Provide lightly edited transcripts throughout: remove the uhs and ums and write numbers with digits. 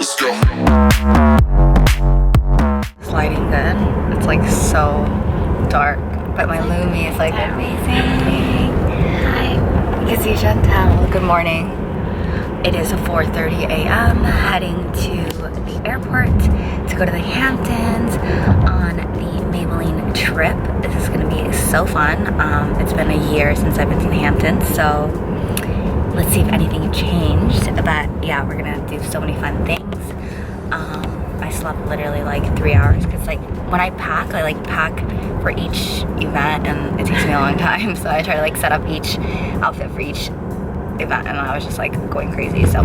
Is lighting good? It's like so dark, but my Lumi is like amazing. Hi. You can see Chantel. Good morning. It is 4:30 a.m. heading to the airport to go to the Hamptons on the Maybelline trip. This is gonna be so fun. It's been a year since I've been to the Hamptons, so let's see if anything changed. But yeah, we're gonna do so many fun things. I slept literally like 3 hours because like when I pack, I like pack for each event and it takes me a long time. So I try to like set up each outfit for each event and I was just like going crazy. So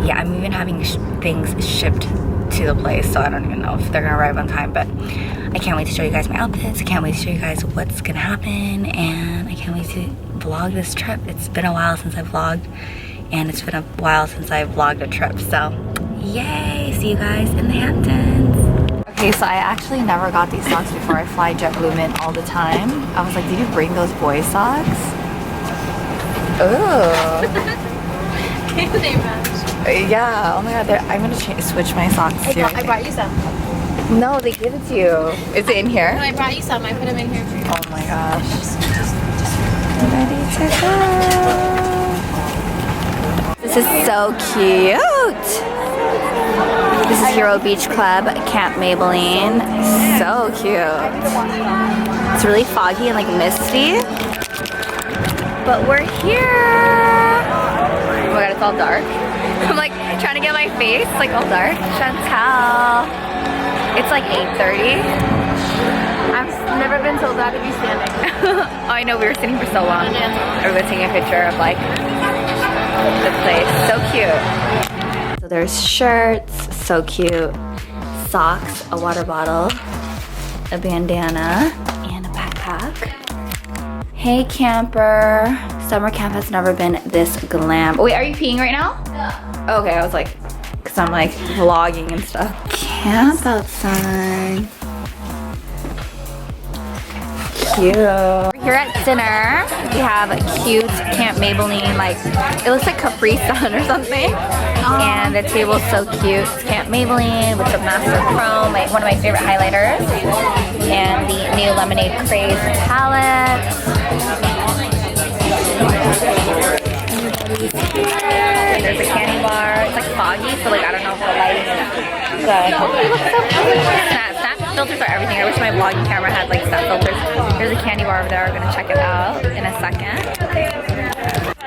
yeah, I'm even having things shipped to the place, so I don't even know if they're gonna arrive on time, but I can't wait to show you guys my outfits. I can't wait to show you guys what's gonna happen, and I can't wait to vlog this trip. It's been a while since I've vlogged, and it's been a while since I've vlogged a trip, so yay! See you guys in the Hamptons. Okay, so I actually never got these socks before. I fly JetBlue Mint all the time. I was like, did you bring those boy socks? Oh. They match. Yeah, oh my god, I'm gonna switch my socks too. I brought you some. No, they give it to you. Is it in here? No, I brought you some. I put them in here for you. Oh my gosh. Ready to go. This is so cute. This is Hero Beach Club, Camp Maybelline. So cute. It's really foggy and like misty. But we're here. Oh my god, it's all dark. I'm like trying to get my face like all dark. Chantel. It's like 8:30. I've never been so glad to be standing. Oh, I know, we were sitting for so long. Everyone's taking a picture of like the place. So cute. So there's shirts, so cute. Socks, a water bottle, a bandana, and a backpack. Hey camper. Summer camp has never been this glam. Oh, wait, are you peeing right now? No. Okay, I was like, because I'm like vlogging and stuff. Camp outside. Cute. We're here at dinner. We have a cute Camp Maybelline, like, it looks like Capri Sun or something. And the table's so cute. It's Camp Maybelline with the Master Chrome, one of my favorite highlighters. And the new Lemonade Craze palette. There's a candy bar. It's like foggy, so like I don't know if the lighting is good. Oh, you look so cute. Snap filters are everything. I wish my vlogging camera had like snap filters. There's a candy bar over there. We're gonna check it out in a second.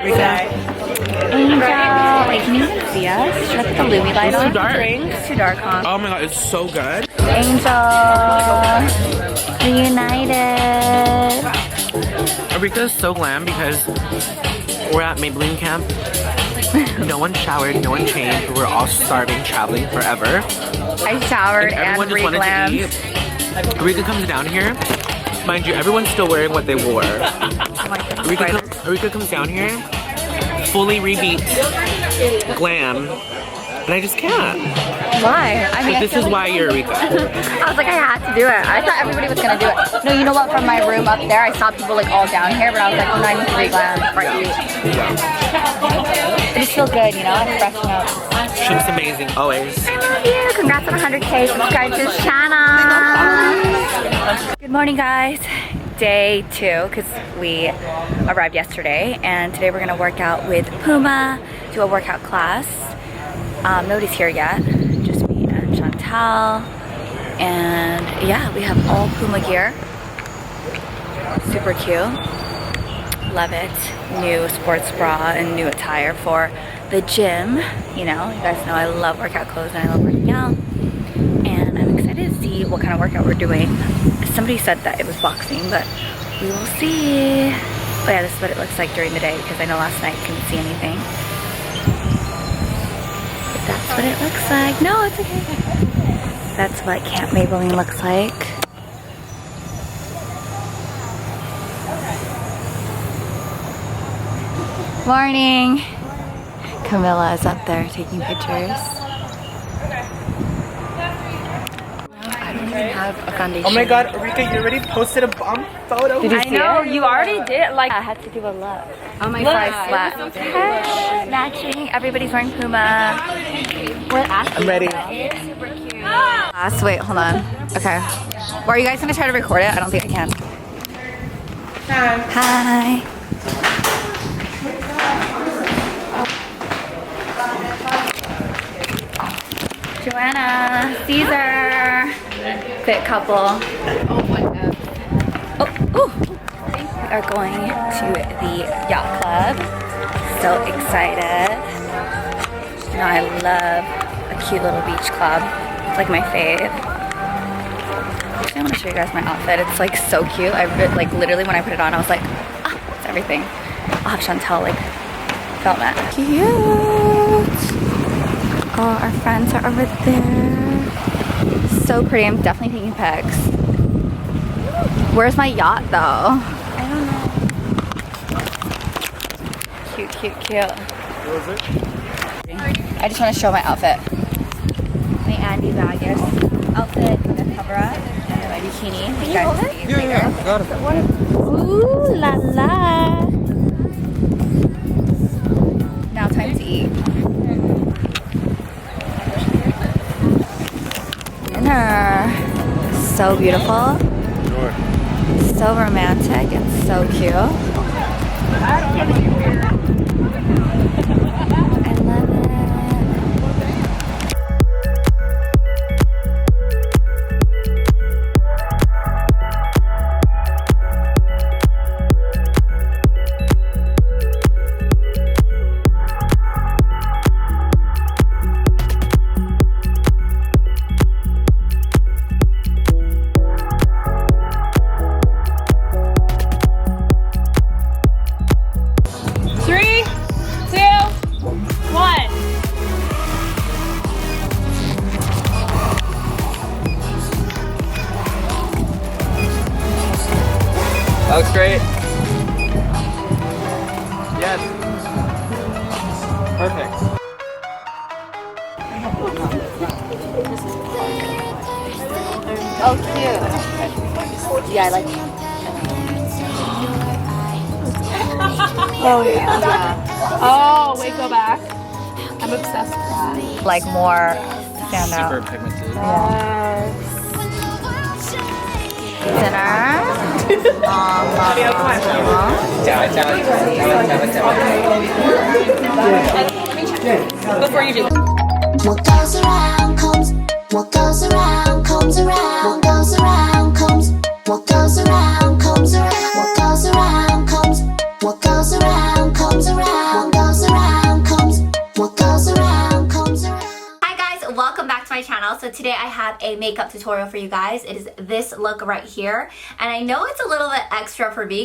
Angel. Wait, can you even see us? Should I put the Lumi light on? It's too dark. It's too dark, huh? Oh my god, it's so good. Angel. Reunited. Arika is so glam because we're at Maybelline camp. No one showered, no one changed. We're all starving, traveling forever. I showered and everyone just wanted to eat. Arika comes down here. Mind you, everyone's still wearing what they wore. Arika comes down here, fully rebeat, glam, and I just can't. Why? I mean, But this is why you're Arika. I was like, I had to do it. I thought everybody was gonna do it. No, you know what? From my room up there, I saw people like all down here, but I was like, oh, no, I need to re-glam before I eat. It just feels good, you know? It's freshen up. She's amazing, always. Thank you. Congrats on 100K. Subscribe to this channel. Good morning, guys. Day 2, because we arrived yesterday, and today we're gonna work out with Puma, do a workout class. Nobody's here yet, just me and Chantal, and yeah, we have all Puma gear. Super cute, love it. New sports bra and new attire for the gym. You know, you guys know I love workout clothes and I love working out, and I'm excited to see what kind of workout we're doing. Somebody said that it was boxing, but we will see. Oh yeah, this is what it looks like during the day, because I know last night I couldn't see anything. But that's what it looks like. No, it's okay. That's what Camp Maybelline looks like. Morning. Camilla is up there taking pictures. Have a foundation. Oh my god, Arika, you already posted a bomb photo. Did you see it? You already did. Like, I had to do a look. oh my Before I god. slept. Matching. Everybody's wearing Puma. I'm ready. Wait, hold on. Okay. Well, are you guys gonna try to record it? I don't think I can. Hi. Joanna, Caesar, fit couple. Oh, we are going to the yacht club. So excited. You know, I love a cute little beach club. It's like my fave. Actually, I want to show you guys my outfit. It's like so cute. Like literally when I put it on, I was like, ah, it's everything. I'll have Chantel like film it. Cute. Oh, our friends are over there. So pretty. I'm definitely taking pics. Where's my yacht though? I don't know. Cute, cute, cute. What was it? I just want to show my outfit. My Andy Vegas outfit with a cover up and my bikini. You guys see later. Got it. Ooh la la. Now time to eat. Dinner. So beautiful. Sure. So romantic and so cute. I love it. That looks great. Yes. Perfect. Oh, cute. Yeah, I like it. Oh, yeah. Oh, wait, go back. I'm obsessed with that. Like more stand out. Super pigmented. Dinner. Before you do. What goes around comes, what goes around comes around, what goes around comes, what goes around comes around, what goes around comes, what goes around comes around, what goes around comes, what goes around comes around. Hi guys, welcome back to my channel. So today I have a makeup tutorial for you guys. It is this look right here, and I know it's a little bit extra for me